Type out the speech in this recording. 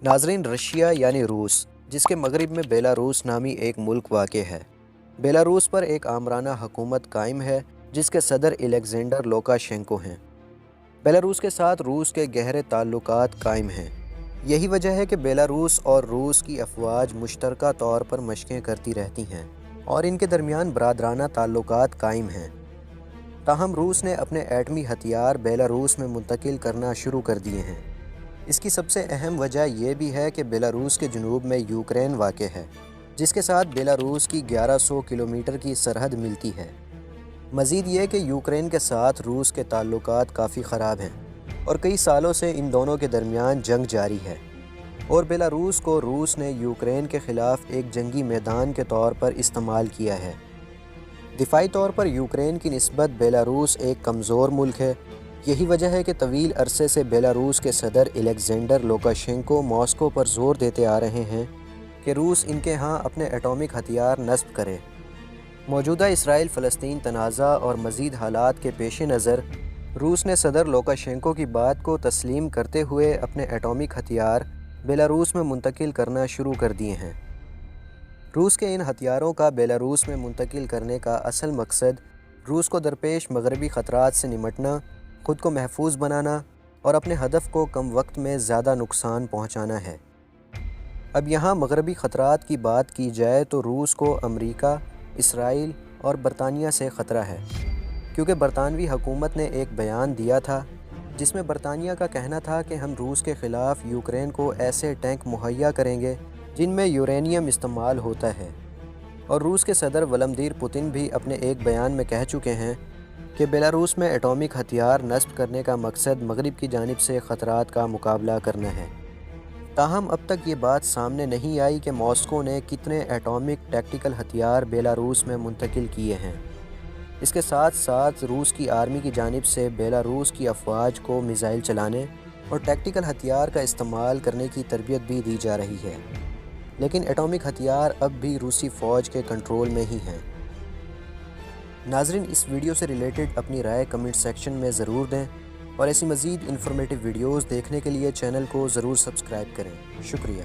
ناظرین، رشیا یعنی روس، جس کے مغرب میں بیلاروس نامی ایک ملک واقع ہے۔ بیلاروس پر ایک آمرانہ حکومت قائم ہے جس کے صدر الیگزینڈر لوکاشینکو ہیں۔ بیلاروس کے ساتھ روس کے گہرے تعلقات قائم ہیں۔ یہی وجہ ہے کہ بیلاروس اور روس کی افواج مشترکہ طور پر مشقیں کرتی رہتی ہیں اور ان کے درمیان برادرانہ تعلقات قائم ہیں۔ تاہم روس نے اپنے ایٹمی ہتھیار بیلاروس میں منتقل کرنا شروع کر دیے ہیں۔ اس کی سب سے اہم وجہ یہ بھی ہے کہ بیلاروس کے جنوب میں یوکرین واقع ہے، جس کے ساتھ بیلاروس کی 1100 کلومیٹر کی سرحد ملتی ہے۔ مزید یہ کہ یوکرین کے ساتھ روس کے تعلقات کافی خراب ہیں اور کئی سالوں سے ان دونوں کے درمیان جنگ جاری ہے، اور بیلاروس کو روس نے یوکرین کے خلاف ایک جنگی میدان کے طور پر استعمال کیا ہے۔ دفاعی طور پر یوکرین کی نسبت بیلاروس ایک کمزور ملک ہے۔ یہی وجہ ہے کہ طویل عرصے سے بیلاروس کے صدر الیگزینڈر لوکاشینکو ماسکو پر زور دیتے آ رہے ہیں کہ روس ان کے ہاں اپنے ایٹامک ہتھیار نصب کرے۔ موجودہ اسرائیل فلسطین تنازع اور مزید حالات کے پیش نظر روس نے صدر لوکاشینکو کی بات کو تسلیم کرتے ہوئے اپنے ایٹامک ہتھیار بیلاروس میں منتقل کرنا شروع کر دیے ہیں۔ روس کے ان ہتھیاروں کا بیلاروس میں منتقل کرنے کا اصل مقصد روس کو درپیش مغربی خطرات سے نمٹنا، خود کو محفوظ بنانا اور اپنے ہدف کو کم وقت میں زیادہ نقصان پہنچانا ہے۔ اب یہاں مغربی خطرات کی بات کی جائے تو روس کو امریکہ، اسرائیل اور برطانیہ سے خطرہ ہے، کیونکہ برطانوی حکومت نے ایک بیان دیا تھا جس میں برطانیہ کا کہنا تھا کہ ہم روس کے خلاف یوکرین کو ایسے ٹینک مہیا کریں گے جن میں یورینیم استعمال ہوتا ہے، اور روس کے صدر ولادیمیر پوتن بھی اپنے ایک بیان میں کہہ چکے ہیں کہ بیلاروس میں ایٹامک ہتھیار نصب کرنے کا مقصد مغرب کی جانب سے خطرات کا مقابلہ کرنا ہے۔ تاہم اب تک یہ بات سامنے نہیں آئی کہ ماسکو نے کتنے ایٹامک ٹیکٹیکل ہتھیار بیلاروس میں منتقل کیے ہیں۔ اس کے ساتھ ساتھ روس کی آرمی کی جانب سے بیلاروس کی افواج کو میزائل چلانے اور ٹیکٹیکل ہتھیار کا استعمال کرنے کی تربیت بھی دی جا رہی ہے، لیکن ایٹامک ہتھیار اب بھی روسی فوج کے کنٹرول میں ہی ہیں۔ ناظرین، اس ویڈیو سے ریلیٹڈ اپنی رائے کمنٹ سیکشن میں ضرور دیں، اور ایسی مزید انفارمیٹیو ویڈیوز دیکھنے کے لیے چینل کو ضرور سبسکرائب کریں۔ شکریہ۔